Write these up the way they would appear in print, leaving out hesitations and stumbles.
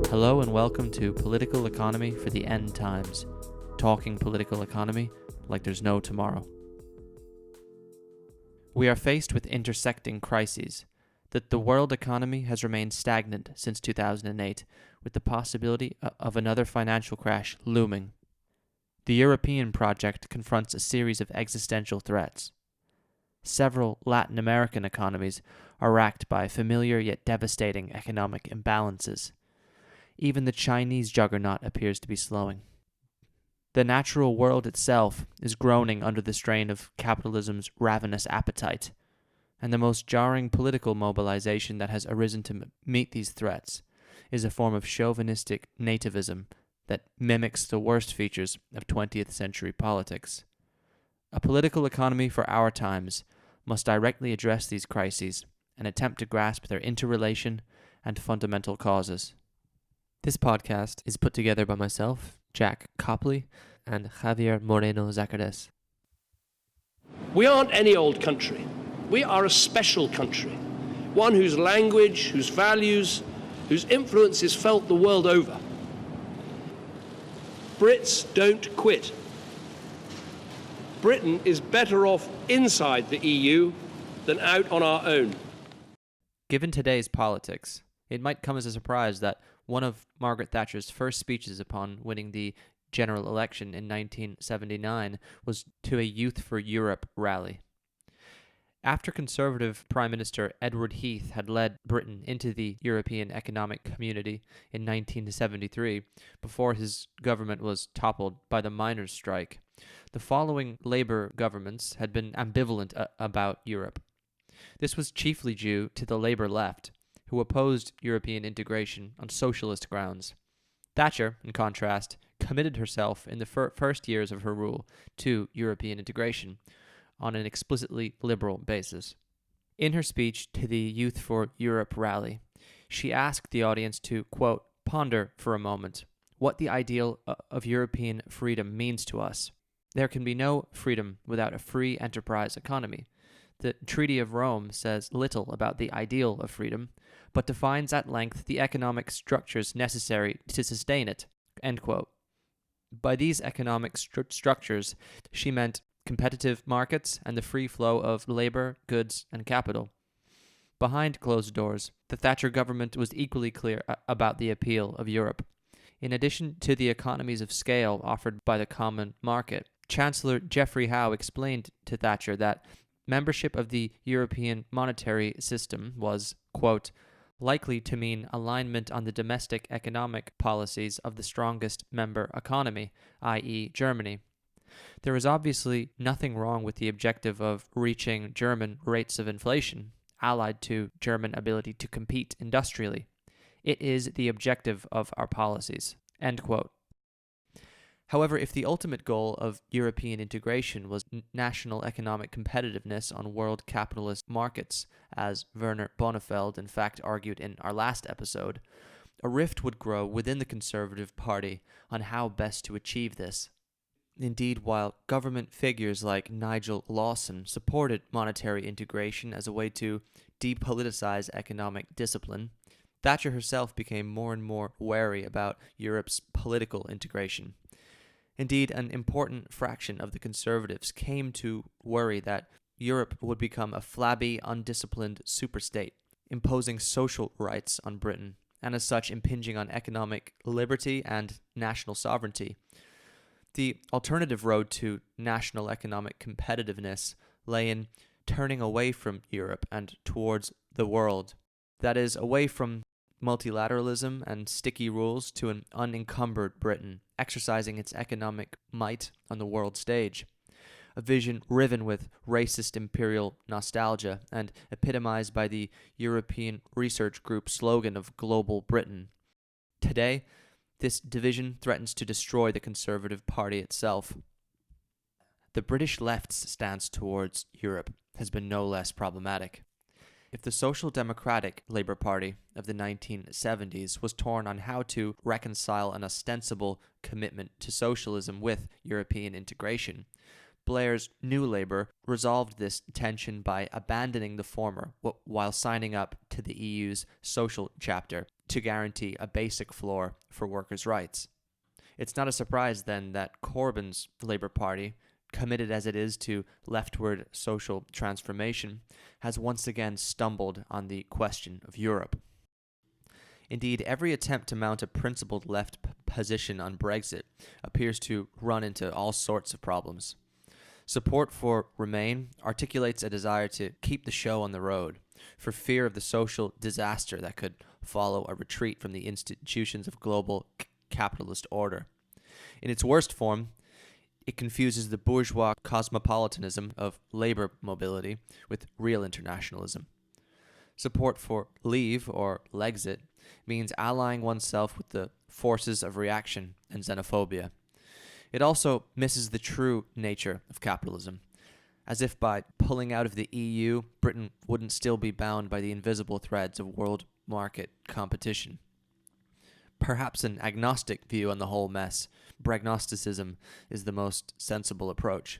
Hello and welcome to Political Economy for the End Times, talking political economy like there's no tomorrow. We are faced with intersecting crises. That the world economy has remained stagnant since 2008, with the possibility of another financial crash looming. The European project confronts a series of existential threats. Several Latin American economies are racked by familiar yet devastating economic imbalances. Even the Chinese juggernaut appears to be slowing. The natural world itself is groaning under the strain of capitalism's ravenous appetite, and the most jarring political mobilization that has arisen to meet these threats is a form of chauvinistic nativism that mimics the worst features of 20th century politics. A political economy for our times must directly address these crises and attempt to grasp their interrelation and fundamental causes. This podcast is put together by myself, Jack Copley, and Javier Moreno Zacares. We aren't any old country. We are a special country, one whose language, whose values, whose influence is felt the world over. Brits don't quit. Britain is better off inside the EU than out on our own. Given today's politics, it might come as a surprise that one of Margaret Thatcher's first speeches upon winning the general election in 1979 was to a Youth for Europe rally. After Conservative Prime Minister Edward Heath had led Britain into the European Economic Community in 1973, before his government was toppled by the miners' strike, the following Labour governments had been ambivalent about Europe. This was chiefly due to the Labour left, who opposed European integration on socialist grounds. Thatcher, in contrast, committed herself in the first years of her rule to European integration on an explicitly liberal basis. In her speech to the Youth for Europe rally, she asked the audience to, quote, ponder for a moment what the ideal of European freedom means to us. There can be no freedom without a free enterprise economy. The Treaty of Rome says little about the ideal of freedom, but defines at length the economic structures necessary to sustain it, end quote. By these economic structures, she meant competitive markets and the free flow of labor, goods, and capital. Behind closed doors, the Thatcher government was equally clear about the appeal of Europe. In addition to the economies of scale offered by the common market, Chancellor Geoffrey Howe explained to Thatcher that membership of the European monetary system was, quote, likely to mean alignment on the domestic economic policies of the strongest member economy, i.e. Germany. There is obviously nothing wrong with the objective of reaching German rates of inflation, allied to German ability to compete industrially. It is the objective of our policies, end quote. However, if the ultimate goal of European integration was national economic competitiveness on world capitalist markets, as Werner Bonnefeld in fact argued in our last episode, a rift would grow within the Conservative Party on how best to achieve this. Indeed, while government figures like Nigel Lawson supported monetary integration as a way to depoliticize economic discipline, Thatcher herself became more and more wary about Europe's political integration. Indeed, an important fraction of the Conservatives came to worry that Europe would become a flabby, undisciplined superstate, imposing social rights on Britain, and as such impinging on economic liberty and national sovereignty. The alternative road to national economic competitiveness lay in turning away from Europe and towards the world. That is, away from multilateralism and sticky rules to an unencumbered Britain, exercising its economic might on the world stage. A vision riven with racist imperial nostalgia and epitomized by the European Research Group slogan of Global Britain. Today, this division threatens to destroy the Conservative Party itself. The British left's stance towards Europe has been no less problematic. If the Social Democratic Labour Party of the 1970s was torn on how to reconcile an ostensible commitment to socialism with European integration, Blair's New Labour resolved this tension by abandoning the former while signing up to the EU's social chapter to guarantee a basic floor for workers' rights. It's not a surprise then that Corbyn's Labour Party, committed as it is to leftward social transformation, has once again stumbled on the question of Europe. Indeed, every attempt to mount a principled left position on Brexit appears to run into all sorts of problems. Support for Remain articulates a desire to keep the show on the road, for fear of the social disaster that could follow a retreat from the institutions of global capitalist order. In its worst form, it confuses the bourgeois cosmopolitanism of labor mobility with real internationalism. Support for Leave, or Lexit, means allying oneself with the forces of reaction and xenophobia. It also misses the true nature of capitalism, as if by pulling out of the EU, Britain wouldn't still be bound by the invisible threads of world market competition. Perhaps an agnostic view on the whole mess, Bragnosticism, is the most sensible approach.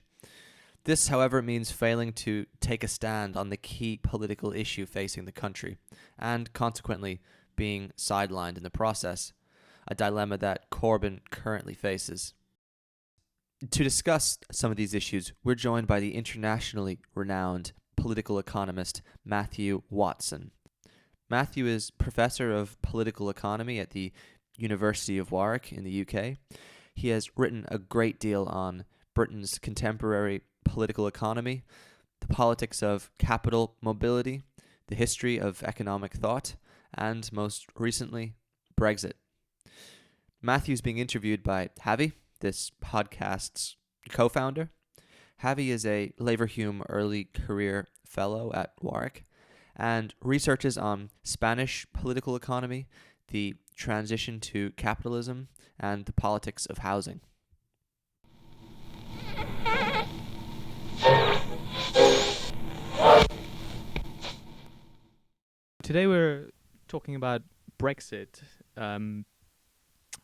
This, however, means failing to take a stand on the key political issue facing the country, and consequently being sidelined in the process, a dilemma that Corbyn currently faces. To discuss some of these issues, we're joined by the internationally renowned political economist Matthew Watson. Matthew is professor of political economy at the University of Warwick in the UK. He has written a great deal on Britain's contemporary political economy, the politics of capital mobility, the history of economic thought, and most recently, Brexit. Matthew's being interviewed by Javi, this podcast's co-founder. Javi is a Leverhulme Early Career Fellow at Warwick and researches on Spanish political economy, the transition to capitalism, and the politics of housing. Today we're talking about Brexit,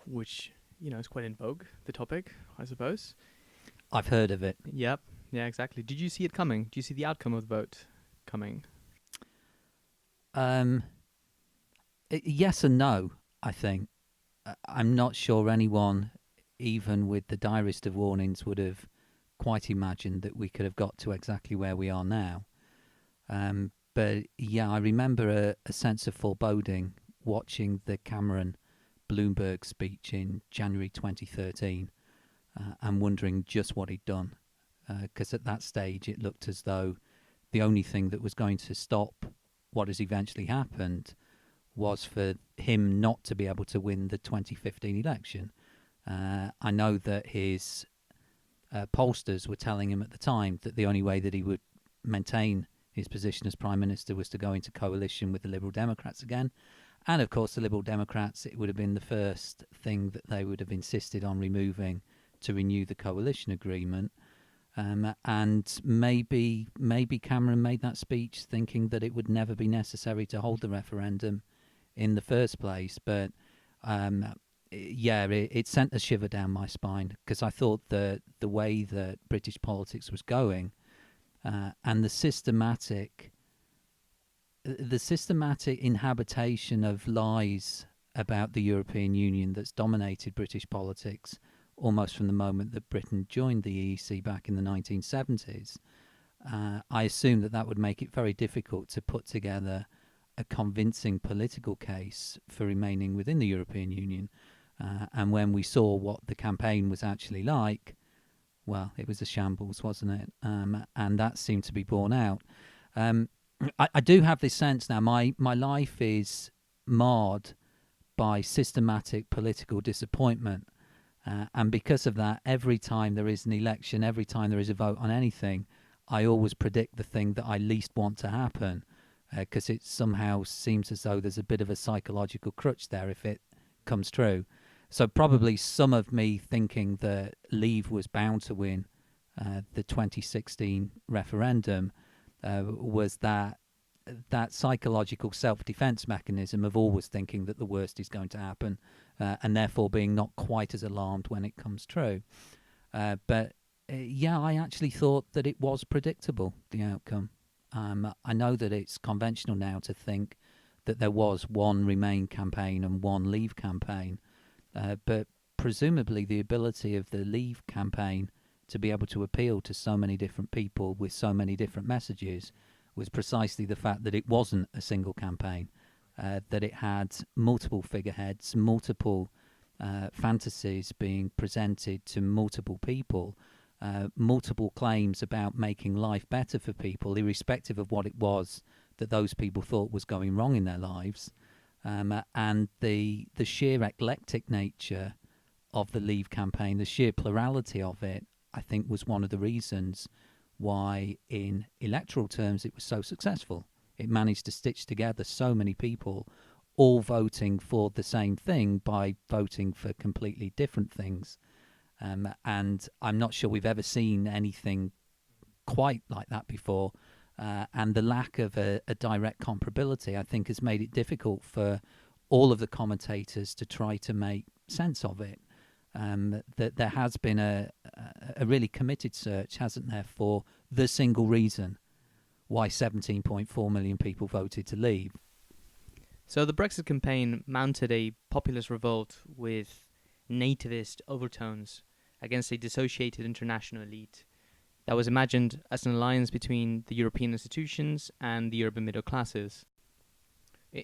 which, is quite in vogue, the topic, I suppose. I've heard of it. Yep. Yeah, exactly. Did you see it coming? Do you see the outcome of the vote coming? Yes and no, I think. I'm not sure anyone, even with the direst of warnings, would have quite imagined that we could have got to exactly where we are now. But yeah, I remember a sense of foreboding watching the Cameron-Bloomberg speech in January 2013 and wondering just what he'd done. Because at that stage it looked as though the only thing that was going to stop what has eventually happened was for him not to be able to win the 2015 election. I know that his pollsters were telling him at the time that the only way that he would maintain his position as Prime Minister was to go into coalition with the Liberal Democrats again. And of course the Liberal Democrats, it would have been the first thing that they would have insisted on removing to renew the coalition agreement. And maybe Cameron made that speech thinking that it would never be necessary to hold the referendum in the first place. But it sent a shiver down my spine, because I thought that the way that British politics was going and the systematic inhabitation of lies about the European Union that's dominated British politics almost from the moment that Britain joined the EEC back in the 1970s, I assumed that would make it very difficult to put together a convincing political case for remaining within the European Union. And when we saw what the campaign was actually like, well, it was a shambles, wasn't it? And that seemed to be borne out. I do have this sense now, my life is marred by systematic political disappointment. And because of that, every time there is an election, every time there is a vote on anything, I always predict the thing that I least want to happen, because it somehow seems as though there's a bit of a psychological crutch there if it comes true. So probably some of me thinking that Leave was bound to win the 2016 referendum was that that psychological self-defense mechanism of always thinking that the worst is going to happen, and therefore being not quite as alarmed when it comes true. But I actually thought that it was predictable, the outcome. I know that it's conventional now to think that there was one Remain campaign and one Leave campaign, but presumably the ability of the Leave campaign to be able to appeal to so many different people with so many different messages was precisely the fact that it wasn't a single campaign, that it had multiple figureheads, multiple fantasies being presented to multiple people, multiple claims about making life better for people, irrespective of what it was that those people thought was going wrong in their lives. And the sheer eclectic nature of the Leave campaign, the sheer plurality of it, I think was one of the reasons why in electoral terms it was so successful. It managed to stitch together so many people all voting for the same thing by voting for completely different things. And I'm not sure we've ever seen anything quite like that before. And the lack of a direct comparability, I think, has made it difficult for all of the commentators to try to make sense of it. That there has been a really committed search, hasn't there, for the single reason why 17.4 million people voted to leave. So the Brexit campaign mounted a populist revolt with nativist overtones against a dissociated international elite that was imagined as an alliance between the European institutions and the urban middle classes.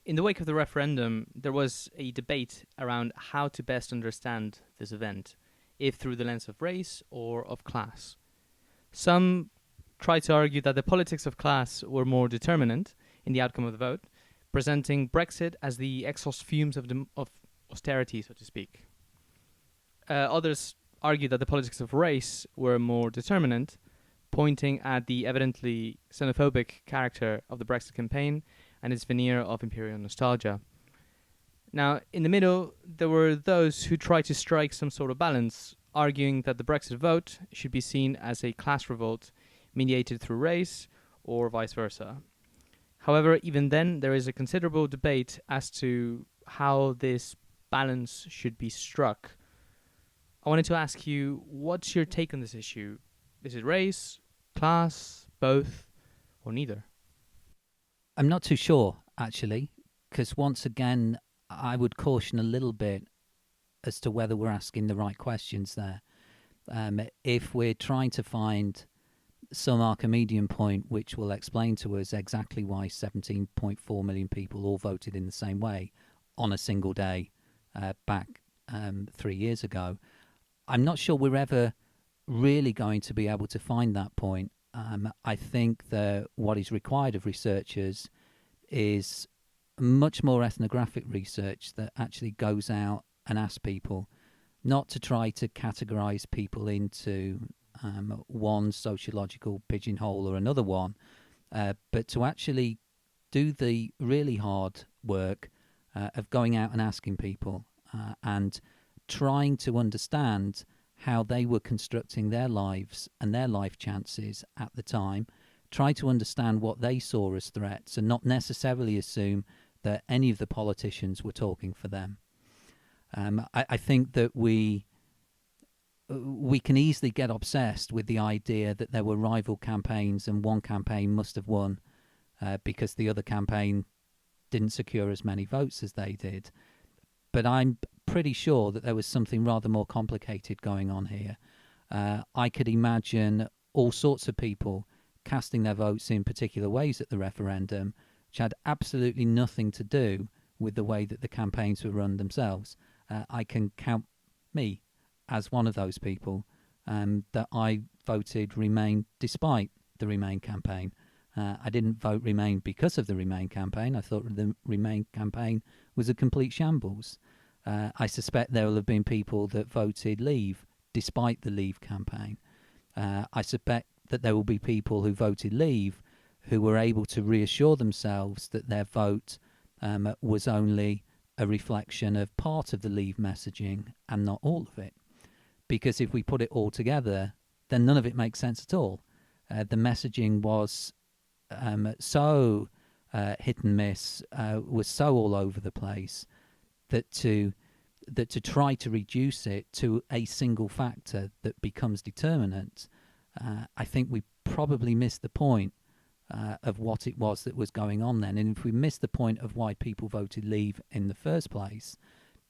In the wake of the referendum, there was a debate around how to best understand this event, if through the lens of race or of class. Some tried to argue that the politics of class were more determinant in the outcome of the vote, presenting Brexit as the exhaust fumes of austerity, so to speak. Others argued that the politics of race were more determinant, pointing at the evidently xenophobic character of the Brexit campaign and its veneer of imperial nostalgia. Now, in the middle, there were those who tried to strike some sort of balance, arguing that the Brexit vote should be seen as a class revolt mediated through race or vice versa. However, even then, there is a considerable debate as to how this balance should be struck. I wanted to ask you, what's your take on this issue? Is it race, class, both, or neither? I'm not too sure, actually, because once again, I would caution a little bit as to whether we're asking the right questions there. If we're trying to find some Archimedean point which will explain to us exactly why 17.4 million people all voted in the same way on a single day back 3 years ago, I'm not sure we're ever really going to be able to find that point. I think that what is required of researchers is much more ethnographic research that actually goes out and asks people, not to try to categorize people into one sociological pigeonhole or another one, but to actually do the really hard work of going out and asking people and trying to understand how they were constructing their lives and their life chances at the time, try to understand what they saw as threats and not necessarily assume that any of the politicians were talking for them. I think that we can easily get obsessed with the idea that there were rival campaigns and one campaign must have won because the other campaign didn't secure as many votes as they did. But I'm pretty sure that there was something rather more complicated going on here. I could imagine all sorts of people casting their votes in particular ways at the referendum, which had absolutely nothing to do with the way that the campaigns were run themselves. I can count me as one of those people that I voted Remain despite the Remain campaign. I didn't vote Remain because of the Remain campaign. I thought the Remain campaign was a complete shambles. I suspect there will have been people that voted Leave despite the Leave campaign. I suspect that there will be people who voted Leave who were able to reassure themselves that their vote was only a reflection of part of the Leave messaging and not all of it. Because if we put it all together, then none of it makes sense at all. The messaging was so hit and miss, was so all over the place that to try to reduce it to a single factor that becomes determinant, I think we probably missed the point of what it was that was going on then. And if we miss the point of why people voted leave in the first place,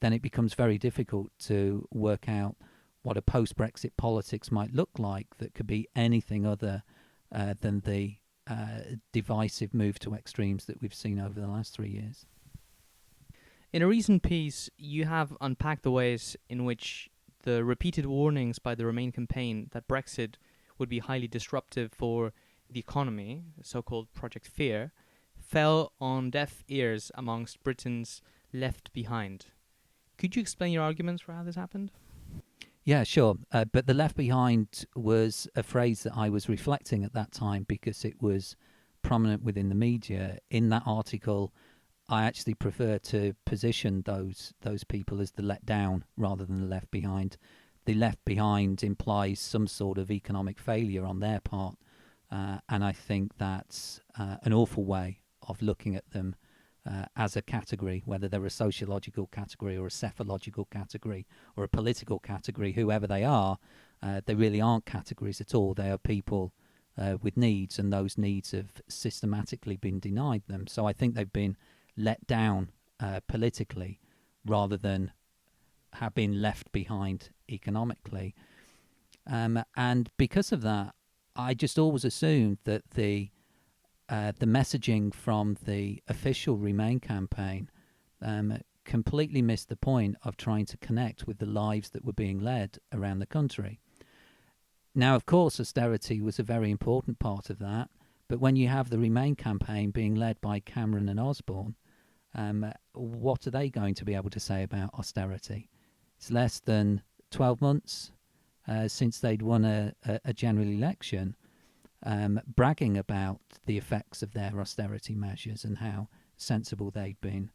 then it becomes very difficult to work out what a post-Brexit politics might look like that could be anything other than the divisive move to extremes that we've seen over the last 3 years. In a recent piece, you have unpacked the ways in which the repeated warnings by the Remain campaign that Brexit would be highly disruptive for the economy, so-called Project Fear, fell on deaf ears amongst Britain's left behind. Could you explain your arguments for how this happened? Yeah, sure. But the left behind was a phrase that I was reflecting at that time because it was prominent within the media. In that article, I actually prefer to position those people as the let down rather than the left behind. The left behind implies some sort of economic failure on their part, and I think that's an awful way of looking at them as a category, whether they're a sociological category or a psephological category or a political category, whoever they are, they really aren't categories at all. They are people with needs, and those needs have systematically been denied them. So I think they've been let down politically rather than have been left behind economically. And because of that, I just always assumed that the messaging from the official Remain campaign completely missed the point of trying to connect with the lives that were being led around the country. Now, of course, austerity was a very important part of that, but when you have the Remain campaign being led by Cameron and Osborne, what are they going to be able to say about austerity? It's less than 12 months since they'd won a general election, bragging about the effects of their austerity measures and how sensible they'd been.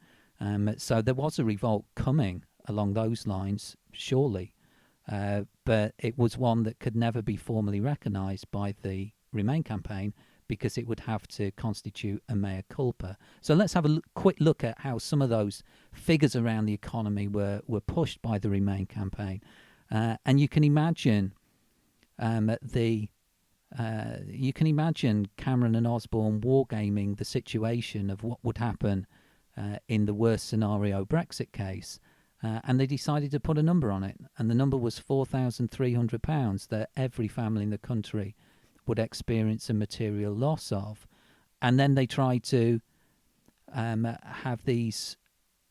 So there was a revolt coming along those lines, surely, but it was one that could never be formally recognised by the Remain campaign because it would have to constitute a mea culpa. So let's have a quick look at how some of those figures around the economy were pushed by the Remain campaign. And you can imagine you can imagine Cameron and Osborne wargaming the situation of what would happen in the worst scenario Brexit case. And they decided to put a number on it. And the number was £4,300 that every family in the country would experience a material loss of. And then they tried to have these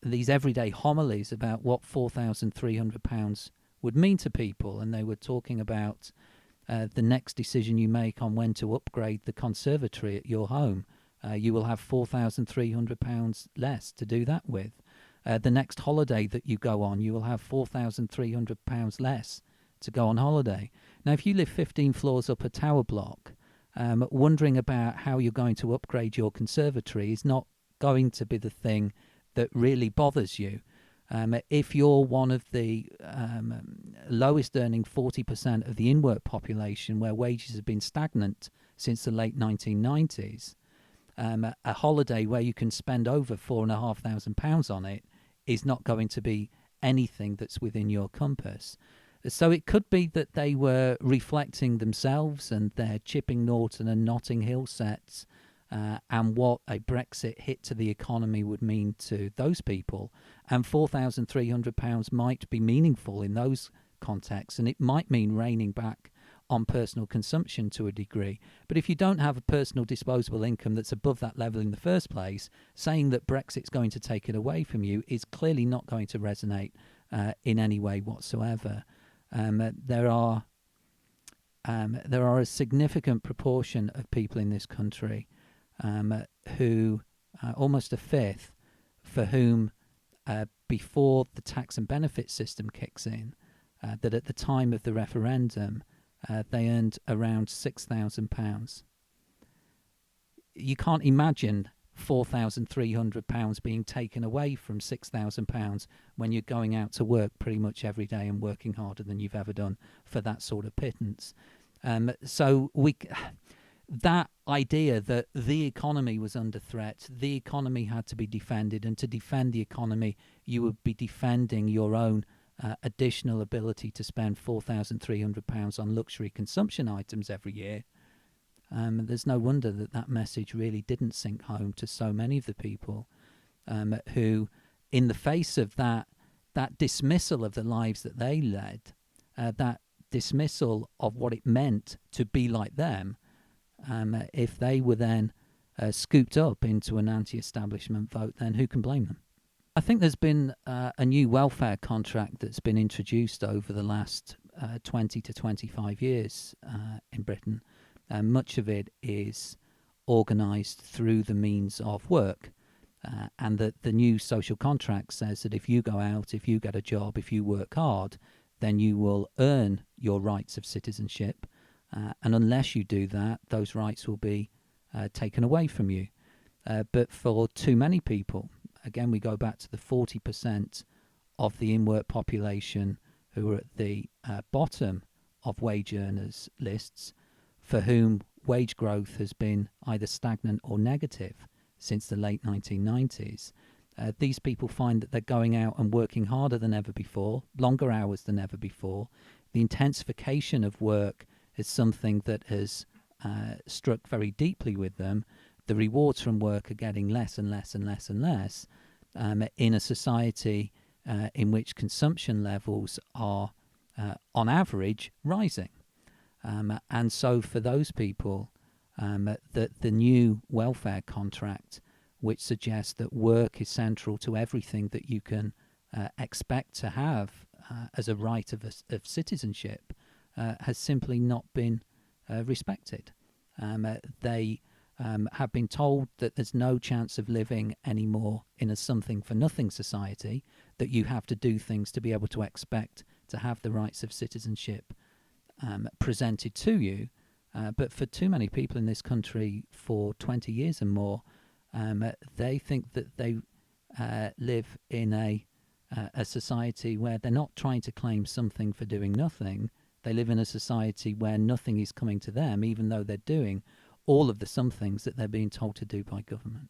everyday homilies about what £4,300 would mean to people. And they were talking about the next decision you make on when to upgrade the conservatory at your home. You will have £4,300 less to do that with. The next holiday that you go on, you will have £4,300 less to go on holiday. Now, if you live 15 floors up a tower block, wondering about how you're going to upgrade your conservatory is not going to be the thing that really bothers you. If you're one of the lowest earning 40% of the in-work population where wages have been stagnant since the late 1990s, a holiday where you can spend over £4,500 on it is not going to be anything that's within your compass. So it could be that they were reflecting themselves and their Chipping Norton and Notting Hill sets and what a Brexit hit to the economy would mean to those people. And £4,300 might be meaningful in those contexts, and it might mean reining back on personal consumption to a degree. But if you don't have a personal disposable income that's above that level in the first place, saying that Brexit's going to take it away from you is clearly not going to resonate in any way whatsoever. There are a significant proportion of people in this country who, almost a fifth, for whom before the tax and benefit system kicks in, that at the time of the referendum, they earned around £6,000. You can't imagine £4,300 being taken away from £6,000 when you're going out to work pretty much every day and working harder than you've ever done for that sort of pittance. So that idea that the economy was under threat, the economy had to be defended, and to defend the economy, you would be defending your own additional ability to spend £4,300 on luxury consumption items every year. There's no wonder that that message really didn't sink home to so many of the people who, in the face of that dismissal of the lives that they led, that dismissal of what it meant to be like them, if they were then scooped up into an anti-establishment vote, then who can blame them? I think there's been a new welfare contract that's been introduced over the last 20 to 25 years in Britain. Much of it is organised through the means of work. And that the new social contract says that if you go out, if you get a job, if you work hard, then you will earn your rights of citizenship. And unless you do that, those rights will be taken away from you. But for too many people, again, we go back to the 40% of the in-work population who are at the bottom of wage earners lists, for whom wage growth has been either stagnant or negative since the late 1990s. These people find that they're going out and working harder than ever before, longer hours than ever before. The intensification of work is something that has struck very deeply with them. The rewards from work are getting less and less and less and less in a society in which consumption levels are, on average, rising. And so for those people, the new welfare contract, which suggests that work is central to everything that you can expect to have as a right of citizenship, has simply not been respected. They have been told that there's no chance of living anymore in a something-for-nothing society, that you have to do things to be able to expect to have the rights of citizenship presented to you. But for too many people in this country for 20 years and more, they think that they live in a society where they're not trying to claim something for doing nothing. They live in a society where nothing is coming to them, even though they're doing all of the somethings that they're being told to do by government.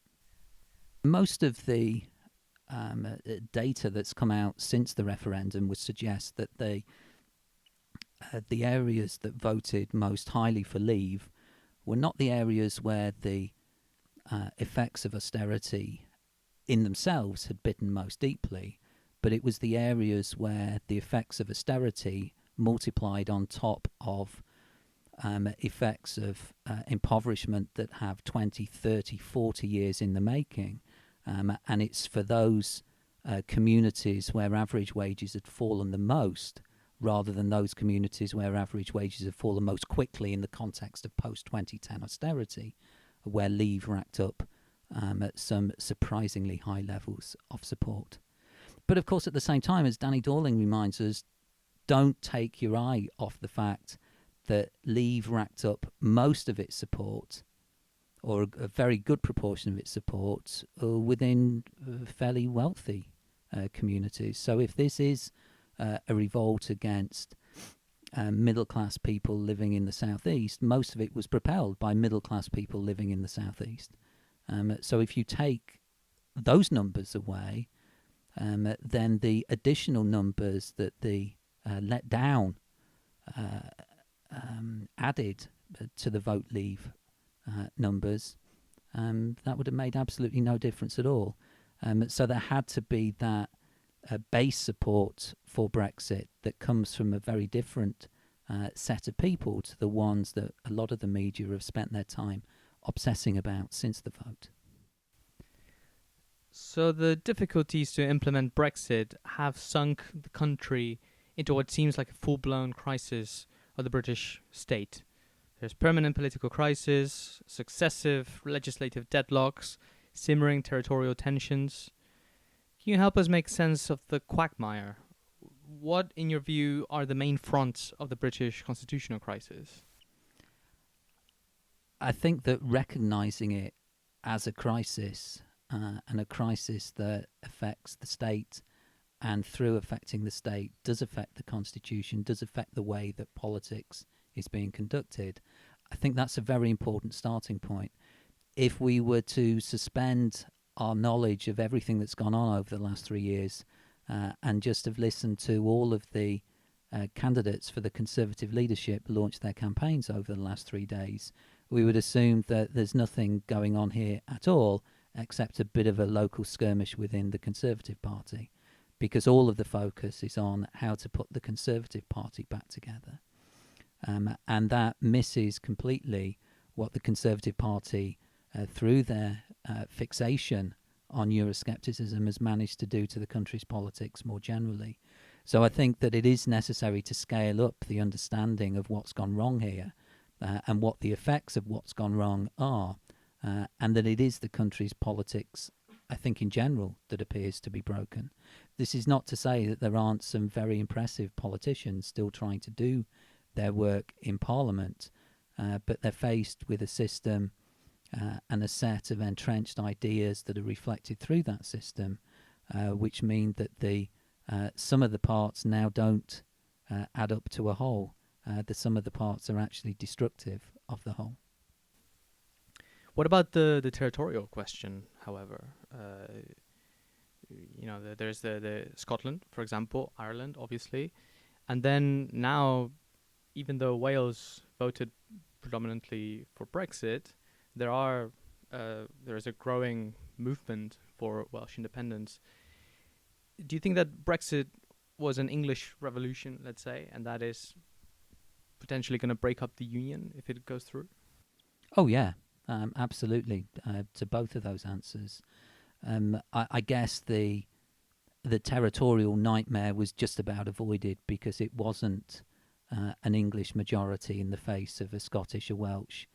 Most of the data that's come out since the referendum would suggest that the areas that voted most highly for Leave were not the areas where the effects of austerity in themselves had bitten most deeply, but it was the areas where the effects of austerity multiplied on top of effects of impoverishment that have 20, 30, 40 years in the making. And it's for those communities where average wages had fallen the most, rather than those communities where average wages have fallen most quickly in the context of post-2010 austerity, where Leave racked up at some surprisingly high levels of support. But of course, at the same time, as Danny Dorling reminds us, don't take your eye off the fact that Leave racked up most of its support, or a very good proportion of its support, within fairly wealthy communities. So if this is a revolt against middle-class people living in the southeast, most of it was propelled by middle-class people living in the southeast. So if you take those numbers away, then the additional numbers that the let down added to the vote Leave numbers, that would have made absolutely no difference at all. So there had to be that base support for Brexit that comes from a very different set of people to the ones that a lot of the media have spent their time obsessing about since the vote. So the difficulties to implement Brexit have sunk the country into what seems like a full-blown crisis of the British state. There's permanent political crisis, successive legislative deadlocks, simmering territorial tensions. Can you help us make sense of the quagmire? What, in your view, are the main fronts of the British constitutional crisis? I think that recognising it as a crisis, and a crisis that affects the state, and through affecting the state does affect the constitution, does affect the way that politics is being conducted. I think that's a very important starting point. If we were to suspend our knowledge of everything that's gone on over the last 3 years and just have listened to all of the candidates for the Conservative leadership launch their campaigns over the last 3 days, we would assume that there's nothing going on here at all except a bit of a local skirmish within the Conservative Party, because all of the focus is on how to put the Conservative Party back together. And that misses completely what the Conservative Party, through their fixation on Euroscepticism, has managed to do to the country's politics more generally. So I think that it is necessary to scale up the understanding of what's gone wrong here and what the effects of what's gone wrong are, and that it is the country's politics, I think in general, that appears to be broken. This is not to say that there aren't some very impressive politicians still trying to do their work in Parliament, but they're faced with a system and a set of entrenched ideas that are reflected through that system, which mean that the some of the parts now don't add up to a whole. The sum of the parts are actually destructive of the whole. What about the territorial question, however? There's the Scotland, for example, Ireland, obviously. And then now, even though Wales voted predominantly for Brexit, there is a growing movement for Welsh independence. Do you think that Brexit was an English revolution, let's say, and that is potentially going to break up the union if it goes through? Oh, yeah, absolutely, to both of those answers. I guess the territorial nightmare was just about avoided because it wasn't an English majority in the face of a Scottish, a Welsh,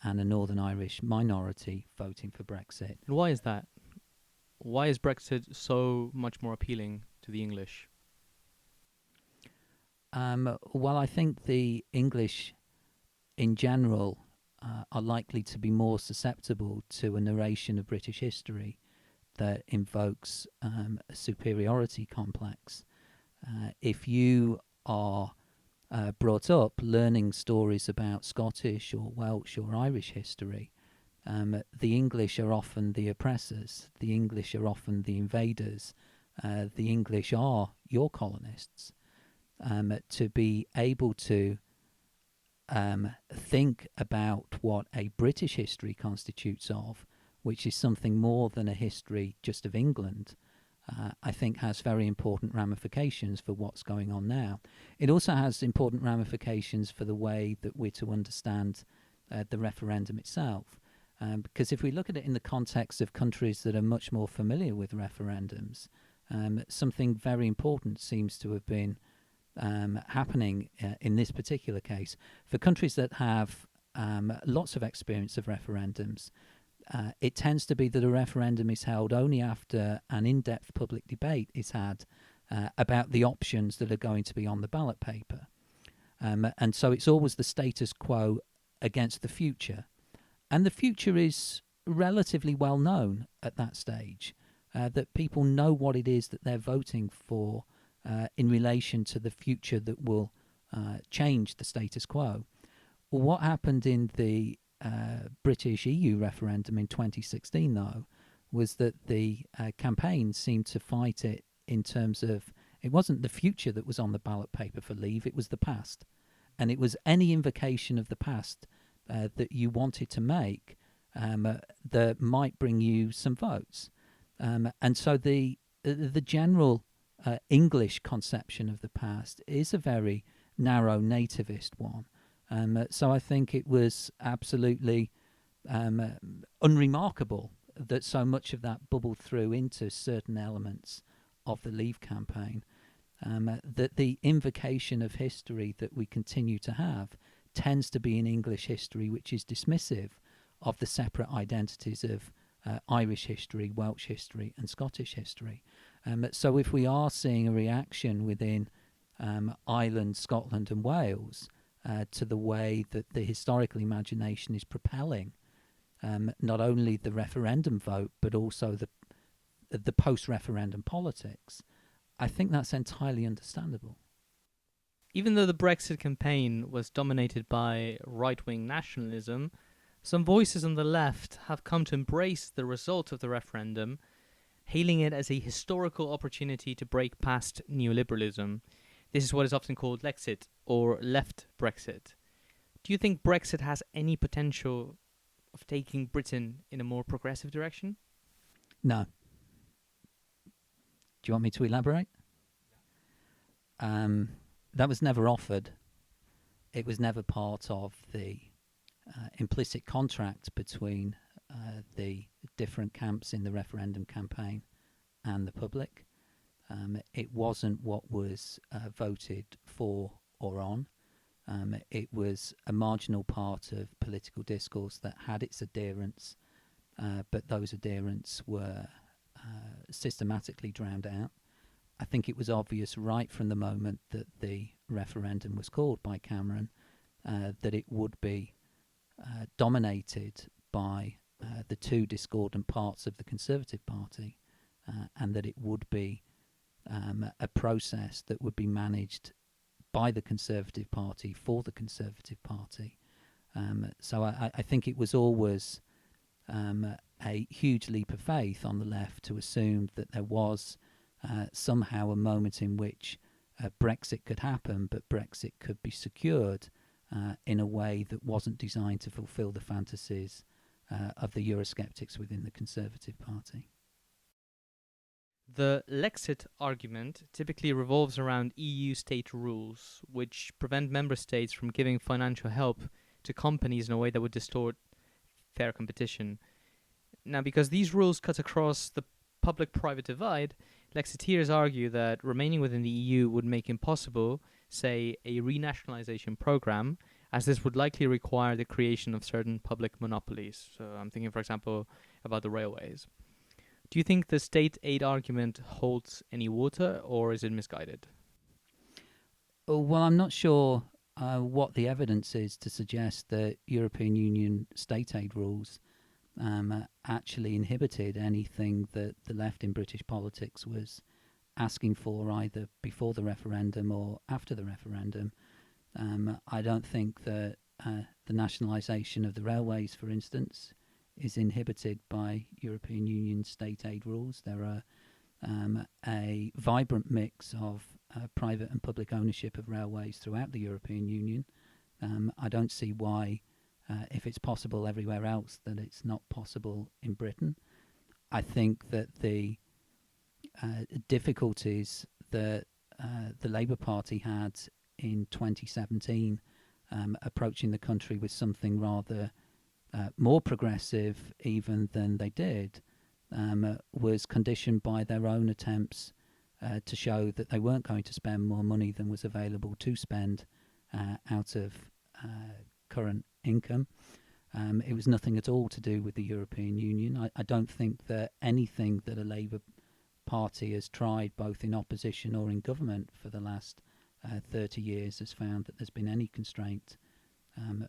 and a Northern Irish minority voting for Brexit. And why is that? Why is Brexit so much more appealing to the English? Well, I think the English in general are likely to be more susceptible to a narration of British history that invokes a superiority complex. If you are brought up learning stories about Scottish or Welsh or Irish history, the English are often the oppressors, the English are often the invaders, the English are your colonists. To be able to think about what a British history constitutes of, which is something more than a history just of England, I think has very important ramifications for what's going on now. It also has important ramifications for the way that we're to understand the referendum itself. Because if we look at it in the context of countries that are much more familiar with referendums, something very important seems to have been happening in this particular case. For countries that have lots of experience of referendums, it tends to be that a referendum is held only after an in-depth public debate is had about the options that are going to be on the ballot paper. And so it's always the status quo against the future. And the future is relatively well known at that stage, that people know what it is that they're voting for in relation to the future that will change the status quo. Well, what happened in the British EU referendum in 2016, though, was that the campaign seemed to fight it in terms of it wasn't the future that was on the ballot paper for Leave, it was the past. And it was any invocation of the past that you wanted to make that might bring you some votes. And so the general English conception of the past is a very narrow nativist one. So I think it was absolutely unremarkable that so much of that bubbled through into certain elements of the Leave campaign. That the invocation of history that we continue to have tends to be an English history which is dismissive of the separate identities of Irish history, Welsh history and Scottish history. So if we are seeing a reaction within Ireland, Scotland and Wales to the way that the historical imagination is propelling not only the referendum vote but also the post-referendum politics, I think that's entirely understandable. Even though the Brexit campaign was dominated by right-wing nationalism, some voices on the left have come to embrace the result of the referendum, hailing it as a historical opportunity to break past neoliberalism. This is what is often called Lexit or left Brexit. Do you think Brexit has any potential of taking Britain in a more progressive direction? No. Do you want me to elaborate? That was never offered. It was never part of the implicit contract between the different camps in the referendum campaign and the public. It wasn't what was voted for or on. It was a marginal part of political discourse that had its adherents, but those adherents were systematically drowned out. I think it was obvious right from the moment that the referendum was called by Cameron that it would be dominated by the two discordant parts of the Conservative Party, and that it would be a process that would be managed by the Conservative Party for the Conservative Party. So I think it was always a huge leap of faith on the left to assume that there was somehow a moment in which Brexit could happen, but Brexit could be secured in a way that wasn't designed to fulfil the fantasies of the Eurosceptics within the Conservative Party. The Lexit argument typically revolves around EU state rules, which prevent member states from giving financial help to companies in a way that would distort fair competition. Now, because these rules cut across the public-private divide, Lexiteers argue that remaining within the EU would make impossible, say, a renationalisation programme, as this would likely require the creation of certain public monopolies. So I'm thinking, for example, about the railways. Do you think the state aid argument holds any water, or is it misguided? Well, I'm not sure what the evidence is to suggest that European Union state aid rules actually inhibited anything that the left in British politics was asking for, either before the referendum or after the referendum. I don't think that the nationalisation of the railways, for instance, is inhibited by European Union state aid rules. There are a vibrant mix of private and public ownership of railways throughout the European Union. I don't see why, if it's possible everywhere else, that it's not possible in Britain. I think that the difficulties that the Labour Party had in 2017 approaching the country with something rather more progressive even than they did was conditioned by their own attempts to show that they weren't going to spend more money than was available to spend out of current income. It was nothing at all to do with the European Union. I don't think that anything that a Labour Party has tried, both in opposition or in government for the last 30 years, has found that there's been any constraint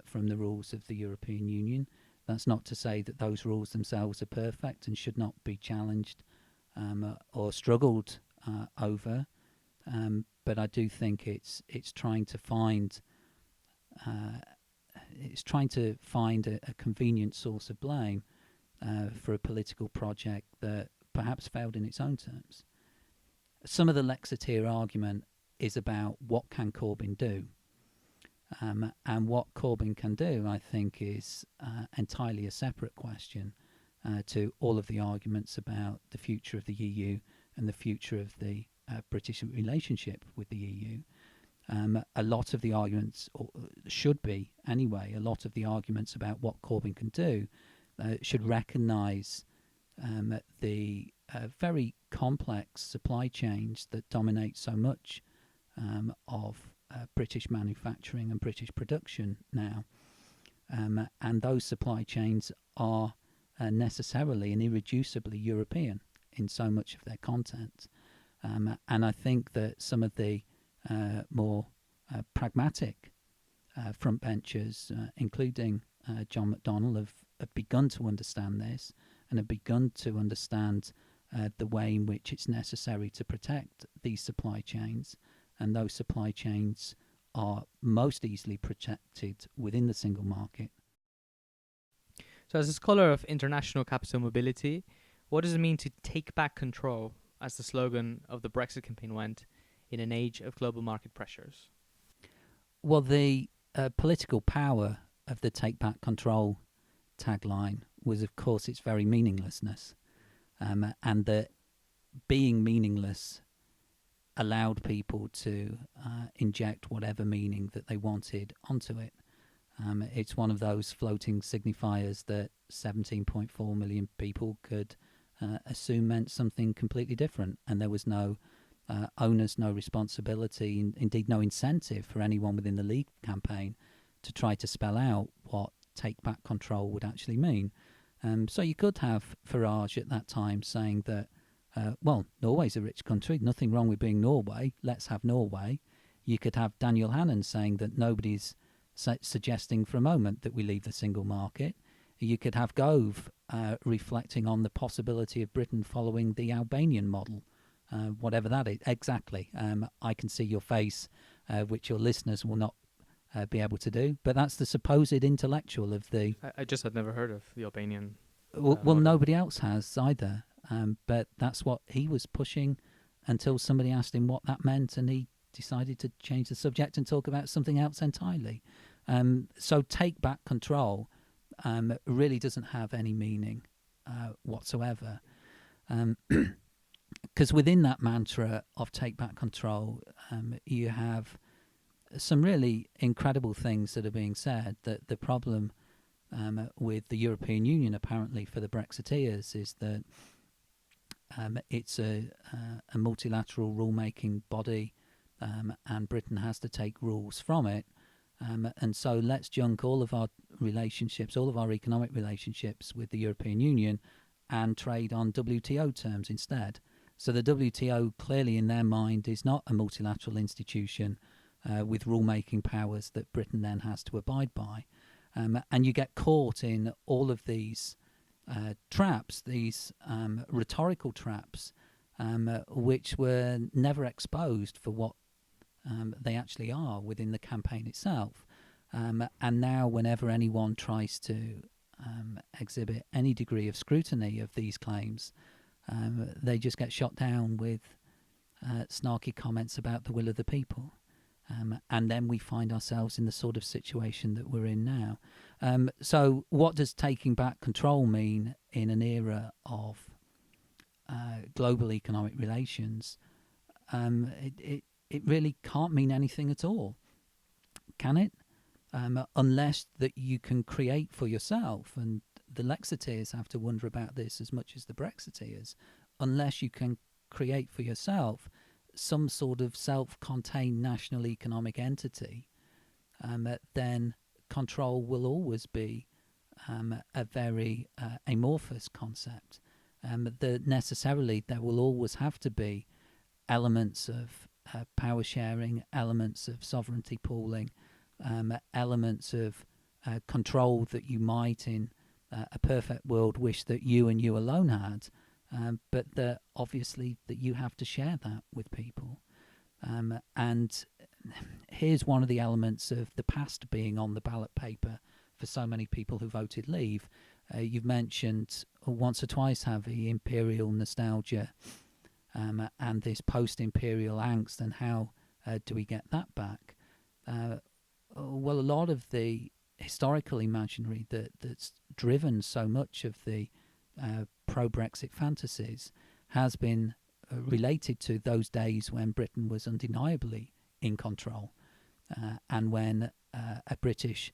from the rules of the European Union. That's not to say that those rules themselves are perfect and should not be challenged or struggled over, but I do think it's trying to find a convenient source of blame for a political project that perhaps failed in its own terms. Some of the Lexiteer argument is about what can Corbyn do. And what Corbyn can do, I think, is entirely a separate question to all of the arguments about the future of the EU and the future of the British relationship with the EU. A lot of the arguments, or should be anyway, a lot of the arguments about what Corbyn can do should recognise the very complex supply chains that dominate so much of British manufacturing and British production now. And those supply chains are necessarily and irreducibly European in so much of their content. And I think that some of the more pragmatic frontbenchers, including John McDonnell, have begun to understand this and have begun to understand the way in which it's necessary to protect these supply chains. And those supply chains are most easily protected within the single market. So, as a scholar of international capital mobility, what does it mean to take back control, as the slogan of the Brexit campaign went, in an age of global market pressures? Well, the political power of the take back control tagline was, of course, its very meaninglessness, and that being meaningless allowed people to inject whatever meaning that they wanted onto it. It's one of those floating signifiers that 17.4 million people could assume meant something completely different, and there was no onus, no responsibility, indeed no incentive for anyone within the Leave campaign to try to spell out what take back control would actually mean. So you could have Farage at that time saying that, well, Norway's a rich country, nothing wrong with being Norway, let's have Norway. You could have Daniel Hannan saying that nobody's suggesting for a moment that we leave the single market. You could have Gove reflecting on the possibility of Britain following the Albanian model, whatever that is. Exactly. I can see your face, which your listeners will not be able to do, but that's the supposed intellectual of the... I just had never heard of the Albanian Well, model. nobody else has either, but that's what he was pushing until somebody asked him what that meant, and he decided to change the subject and talk about something else entirely. So take back control really doesn't have any meaning whatsoever. Because within that mantra of take back control, you have some really incredible things that are being said. That the problem with the European Union, apparently, for the Brexiteers is that it's a multilateral rule-making body, and Britain has to take rules from it. And so let's junk all of our relationships, all of our economic relationships with the European Union, and trade on WTO terms instead. So the WTO, clearly in their mind, is not a multilateral institution with rule-making powers that Britain then has to abide by. And you get caught in all of these traps, these rhetorical traps, which were never exposed for what they actually are within the campaign itself. And now whenever anyone tries to exhibit any degree of scrutiny of these claims, they just get shot down with snarky comments about the will of the people. And then we find ourselves in the sort of situation that we're in now. So what does taking back control mean in an era of global economic relations? It really can't mean anything at all, can it? Unless that you can create for yourself, and the Lexiteers have to wonder about this as much as the Brexiteers, unless you can create for yourself some sort of self-contained national economic entity, then control will always be a very amorphous concept. That necessarily there will always have to be elements of power sharing, elements of sovereignty pooling, elements of control that you might in a perfect world wish that you and you alone had, but that obviously that you have to share that with people. And here's one of the elements of the past being on the ballot paper for so many people who voted Leave. You've mentioned once or twice, Javi, imperial nostalgia and this post-imperial angst, and how do we get that back? Well, a lot of the historical imaginary that's driven so much of the pro-Brexit fantasies has been related to those days when Britain was undeniably in control, and when a British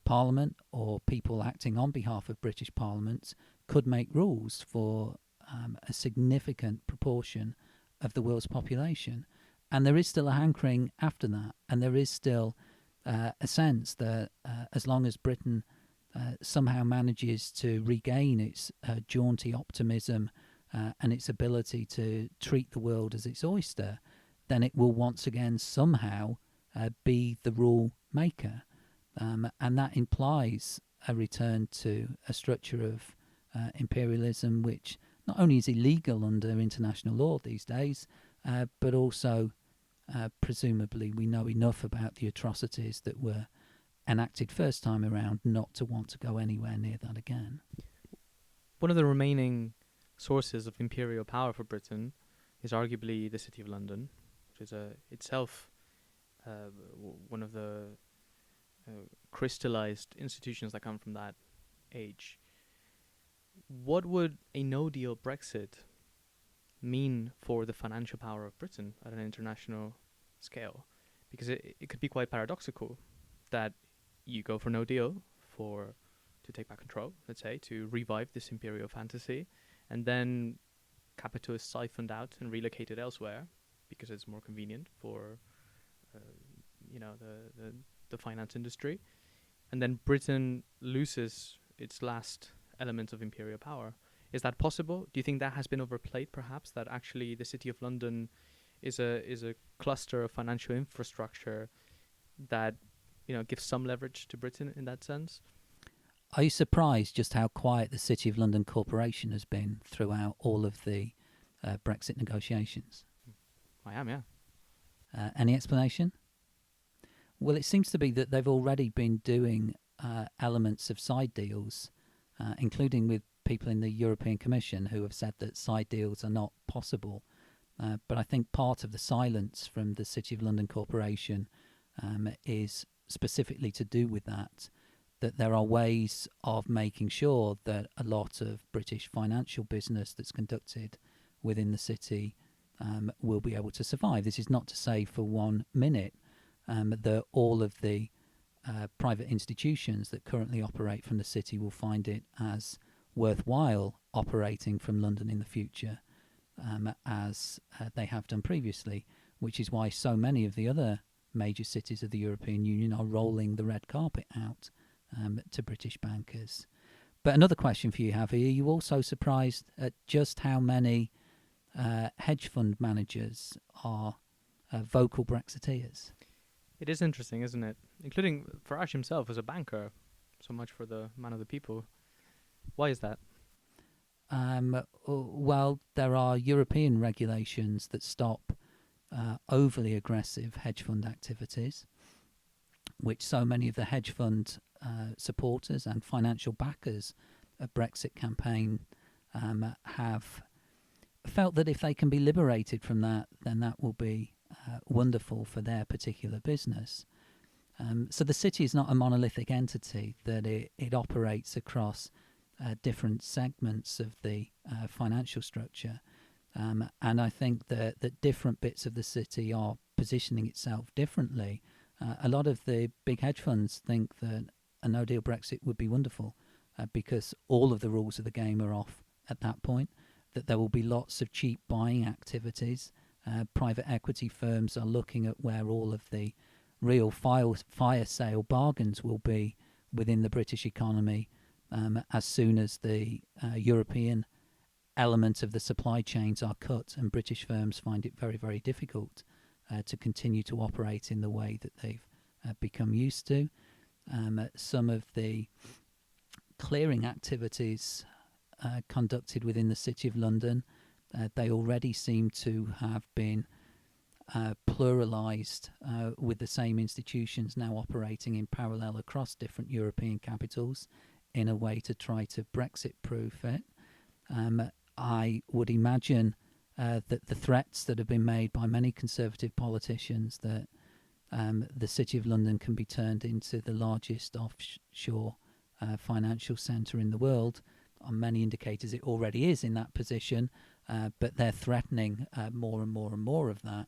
Parliament or people acting on behalf of British Parliaments could make rules for a significant proportion of the world's population. And there is still a hankering after that, and there is still a sense that as long as Britain somehow manages to regain its jaunty optimism and its ability to treat the world as its oyster, then it will once again somehow be the rule maker. And that implies a return to a structure of imperialism which not only is illegal under international law these days, but also presumably we know enough about the atrocities that were enacted first time around not to want to go anywhere near that again. One of the remaining sources of imperial power for Britain is arguably the City of London, which is itself one of the crystallized institutions that come from that age. What would a no-deal Brexit mean for the financial power of Britain at an international scale? Because it could be quite paradoxical that you go for no deal to take back control, let's say, to revive this imperial fantasy, and then capital is siphoned out and relocated elsewhere because it's more convenient for the finance industry, and then Britain loses its last element of imperial power. Is that possible? Do you think that has been overplayed, perhaps, that actually the City of London is a cluster of financial infrastructure that gives some leverage to Britain in that sense? Are you surprised just how quiet the City of London Corporation has been throughout all of the Brexit negotiations? I am, yeah. Any explanation? Well, it seems to be that they've already been doing elements of side deals, including with people in the European Commission who have said that side deals are not possible. But I think part of the silence from the City of London Corporation is specifically to do with that there are ways of making sure that a lot of British financial business that's conducted within the city will be able to survive. This is not to say for 1 minute that all of the private institutions that currently operate from the city will find it as worthwhile operating from London in the future as they have done previously, which is why so many of the other major cities of the European Union are rolling the red carpet out to British bankers. But another question for you, Javi, are you also surprised at just how many hedge fund managers are vocal Brexiteers? It is interesting, isn't it? Including Farage himself as a banker. So much for the man of the people. Why is that? Well, there are European regulations that stop overly aggressive hedge fund activities, which so many of the hedge fund supporters and financial backers of Brexit campaign have felt that if they can be liberated from that, then that will be wonderful for their particular business. So the city is not a monolithic entity, that it operates across different segments of the financial structure. And I think that different bits of the city are positioning itself differently. A lot of the big hedge funds think that a no-deal Brexit would be wonderful because all of the rules of the game are off at that point, that there will be lots of cheap buying activities. Private equity firms are looking at where all of the real fire sale bargains will be within the British economy as soon as the European element of the supply chains are cut, and British firms find it very, very difficult to continue to operate in the way that they've become used to. Some of the clearing activities conducted within the City of London, they already seem to have been pluralised with the same institutions now operating in parallel across different European capitals in a way to try to Brexit-proof it. I would imagine that the threats that have been made by many Conservative politicians that the City of London can be turned into the largest offshore financial centre in the world, on many indicators it already is in that position, but they're threatening more and more and more of that.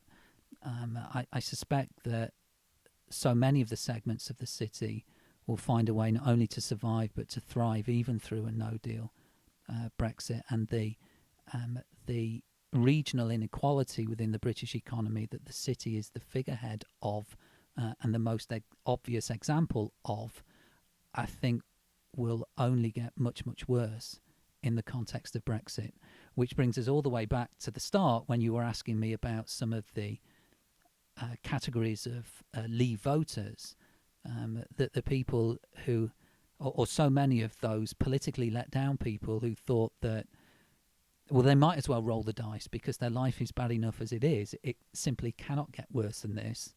I suspect that so many of the segments of the city will find a way not only to survive but to thrive even through a no-deal Brexit, and the regional inequality within the British economy that the city is the figurehead of and the most obvious example of, I think will only get much, much worse in the context of Brexit, which brings us all the way back to the start when you were asking me about some of the categories of Leave voters, that the people who, or so many of those politically let down people who thought that Well, they might as well roll the dice because their life is bad enough as it is. It simply cannot get worse than this.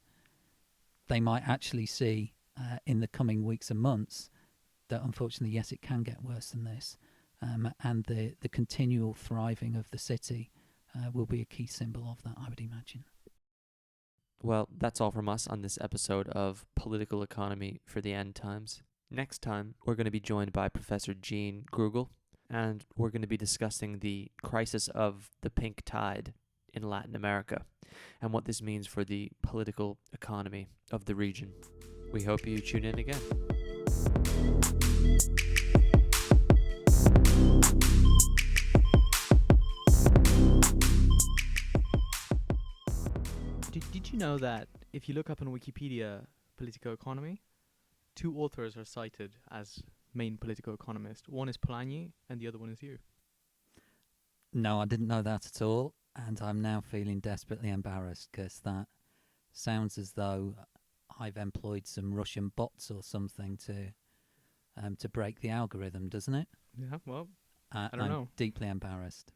They might actually see in the coming weeks and months that, unfortunately, yes, it can get worse than this. And the continual thriving of the city will be a key symbol of that, I would imagine. Well, that's all from us on this episode of Political Economy for the End Times. Next time, we're going to be joined by Professor Jean Grugel, and we're going to be discussing the crisis of the pink tide in Latin America and what this means for the political economy of the region. We hope you tune in again. Did you know that if you look up on Wikipedia political economy, 2 authors are cited as main political economists? One is Polanyi and the other one is you. No, I didn't know that at all, and I'm now feeling desperately embarrassed because that sounds as though I've employed some Russian bots or something to break the algorithm, doesn't it? Yeah, well, I'm I don't know. deeply embarrassed.